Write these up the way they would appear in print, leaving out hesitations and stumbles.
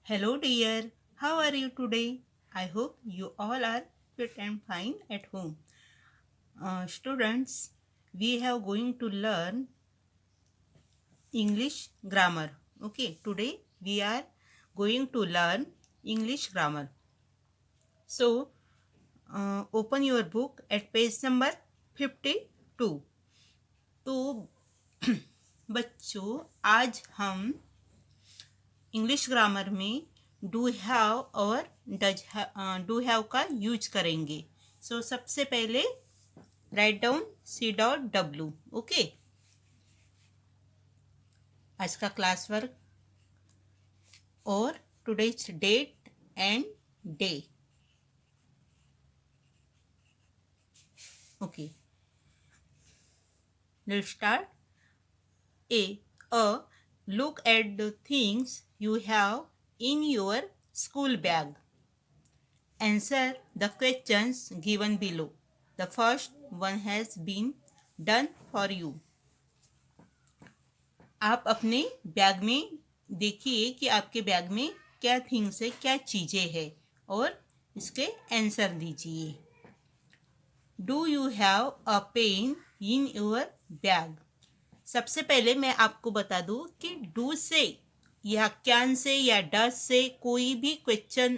Hello, dear. How are you today? I hope you all are fit and fine at home. Students, we have going to learn English grammar. Okay, today we are going to learn English grammar. So, open your book at page number 52. तो बच्चों, आज हम English grammar में do have और do have का use करेंगे. सो सबसे पहले राइट डाउन C.W. ओके. आज का क्लास वर्क और today's date and day. Okay, let's start. A look at the things you have in your school bag. Answer the questions given below. The first one has been done for you. आप अपने bag में देखिए कि आपके bag में क्या things है, क्या चीज़ें हैं और इसके आंसर दीजिए. Do you have a pen in your bag. सबसे पहले मैं आपको बता दूं कि डू से या कैन से या डस से कोई भी क्वेश्चन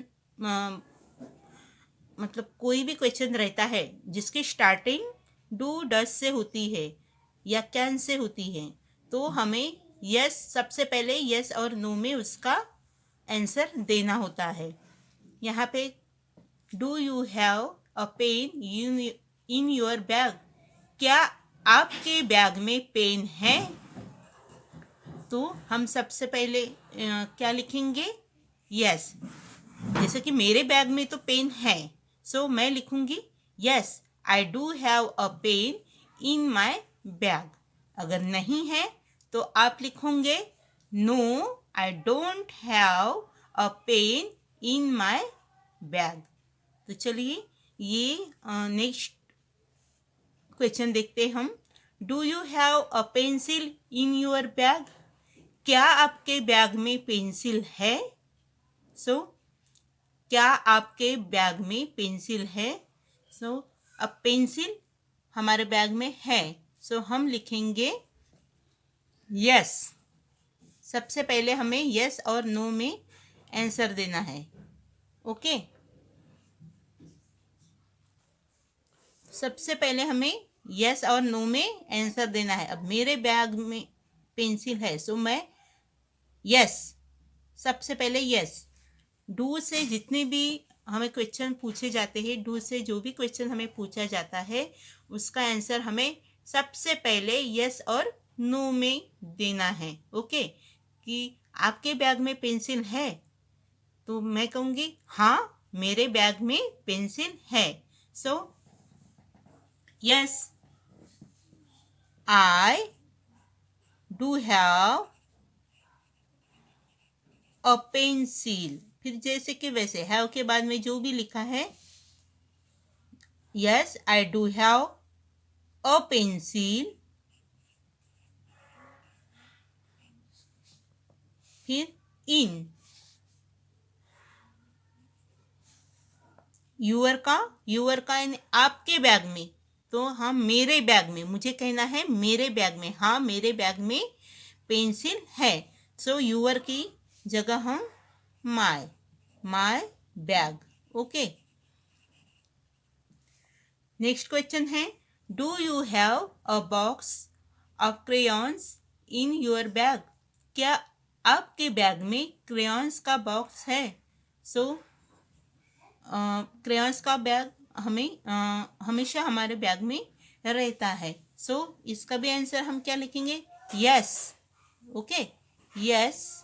मतलब कोई भी क्वेश्चन रहता है जिसकी स्टार्टिंग डू डस से होती है या कैन से होती है, तो हमें यस सबसे पहले यस और नो में उसका आंसर देना होता है. यहाँ पे do you have a pen in your bag. क्या आपके बैग में पेन है? तो हम सबसे पहले क्या लिखेंगे? यस. जैसे कि मेरे बैग में तो पेन है, सो मैं लिखूंगी yes I do have a pen in my bag. अगर नहीं है तो आप लिखोगे no I don't have a pen in my bag. तो चलिए ये नेक्स्ट क्वेश्चन देखते हम. Do you have a pencil in your bag. क्या आपके बैग में पेंसिल है? सो क्या आपके बैग में पेंसिल है? सो अब पेंसिल हमारे बैग में है, सो हम लिखेंगे यस. सबसे पहले हमें यस और नो में आंसर देना है. ओके, सबसे पहले हमें यस और नो में आंसर देना है. अब मेरे बैग में पेंसिल है, सो मैं यस. सबसे पहले यस. डू से जितने भी हमें क्वेश्चन पूछे जाते हैं, डू से जो भी क्वेश्चन हमें पूछा जाता है उसका आंसर हमें सबसे पहले यस और नो में देना है. ओके, कि आपके बैग में पेंसिल है, तो मैं कहूँगी हाँ मेरे बैग में पेंसिल है. So yes I do have a pencil. फिर जैसे कि वैसे हैव के बाद में जो भी लिखा है, yes I do have a pencil. फिर इन यूअर का यानी आपके बैग में, तो हम मेरे बैग में, मुझे कहना है मेरे बैग में, हाँ मेरे बैग में पेंसिल है. सो यूअर की जगह हम my bag. Okay, next question है do you have a box of crayons in your bag. क्या आपके बैग में क्रेयॉन्स का बॉक्स है? सो क्रेयॉन्स का बैग हमेशा हमारे बैग में रहता है. सो इसका भी आंसर हम क्या लिखेंगे? Yes. Okay, yes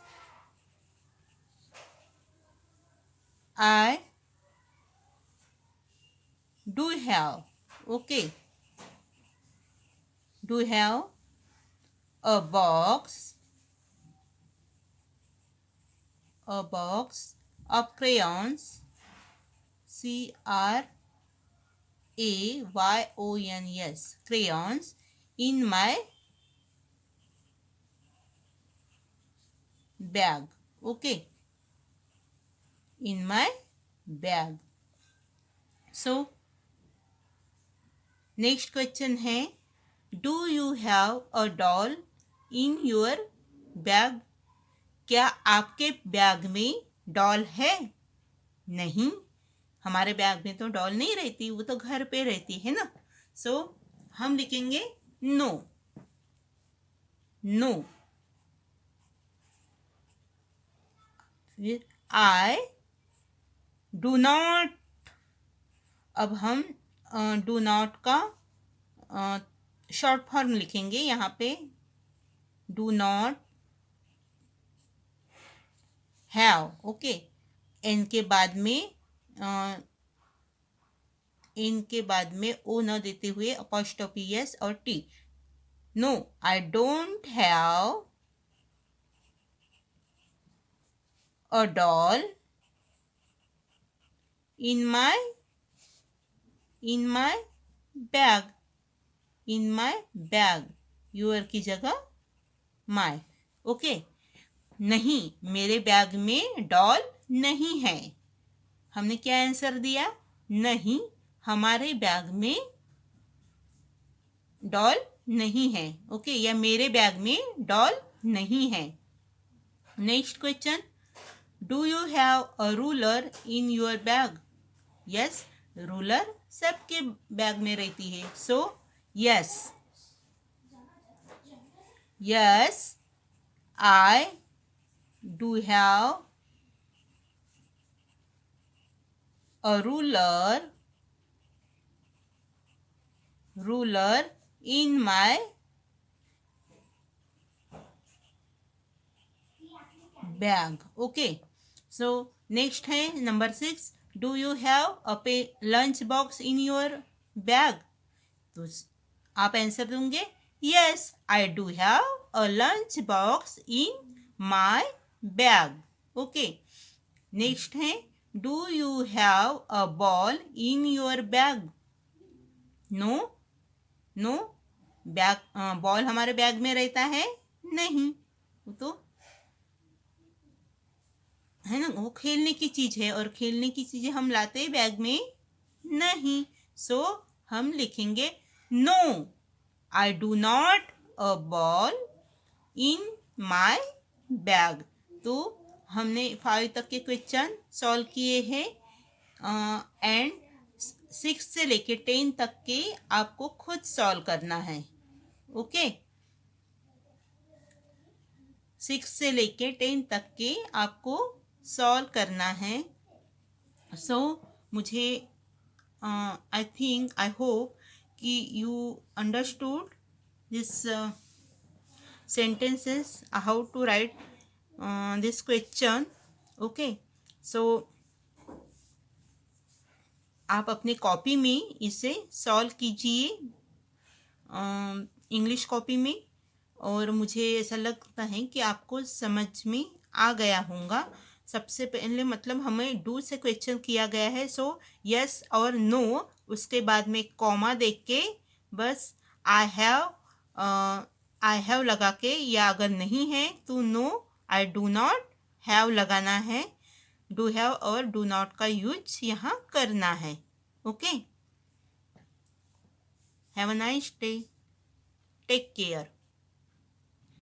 I do have. Okay, do have a box of crayons, crayons, crayons in my bag. Okay, in my bag. So next question है, do you have a doll in your bag? क्या आपके bag में doll है? नहीं, हमारे bag में तो doll नहीं रहती, वो तो घर पे रहती है ना. सो हम लिखेंगे नो. नो. फिर आई डू नॉट. अब हम डू नॉट का शॉर्ट फॉर्म लिखेंगे यहाँ पे. Do not have. Okay. N के बाद में ओ न देते हुए अपॉस्ट्रोफी एस और t. No, I don't have a doll in my bag. in my bag. your की जगह my. ओके. नहीं, मेरे बैग में डॉल नहीं है. हमने क्या आंसर दिया? नहीं, हमारे बैग में डॉल नहीं है. ओके, या मेरे बैग में डॉल नहीं है. Next question, do you have a ruler in your bag? Yes, ruler सबके बैग में रहती है. So yes. Yes, I do have a ruler in my bag. Okay, so next है number 6, do you have a lunch box in your bag? तो आप answer दूंगे yes, I do have a lunch box in my bag. Okay, next है, do you have a ball in your bag? No. No, bag ball हमारे bag में रहता है नहीं, वो तो है ना, वो खेलने की चीज है और खेलने की चीजें हम लाते बैग में नहीं. सो हम लिखेंगे no, I do not a ball in my bag. तो हमने 5 तक के क्वेश्चन सॉल्व किए हैं एंड 6 से लेके 10 तक के आपको खुद सॉल्व करना है. ओके, 6 से लेके 10 तक के आपको सॉल्व करना है. सो मुझे आई थिंक, आई होप कि you understood this sentences, how to write this question. Okay, so आप अपने कॉपी में इसे सॉल्व कीजिए इंग्लिश कॉपी में, और मुझे ऐसा लगता है कि आपको समझ में आ गया होगा. सबसे पहले मतलब हमें डू से क्वेश्चन किया गया है. सो यस और नो, उसके बाद में कॉमा देख के बस आई हैव लगा के, या अगर नहीं है तो no, I do not have लगाना है. डू हैव और डू नॉट का यूज यहाँ करना है. Okay, have a nice day, take care.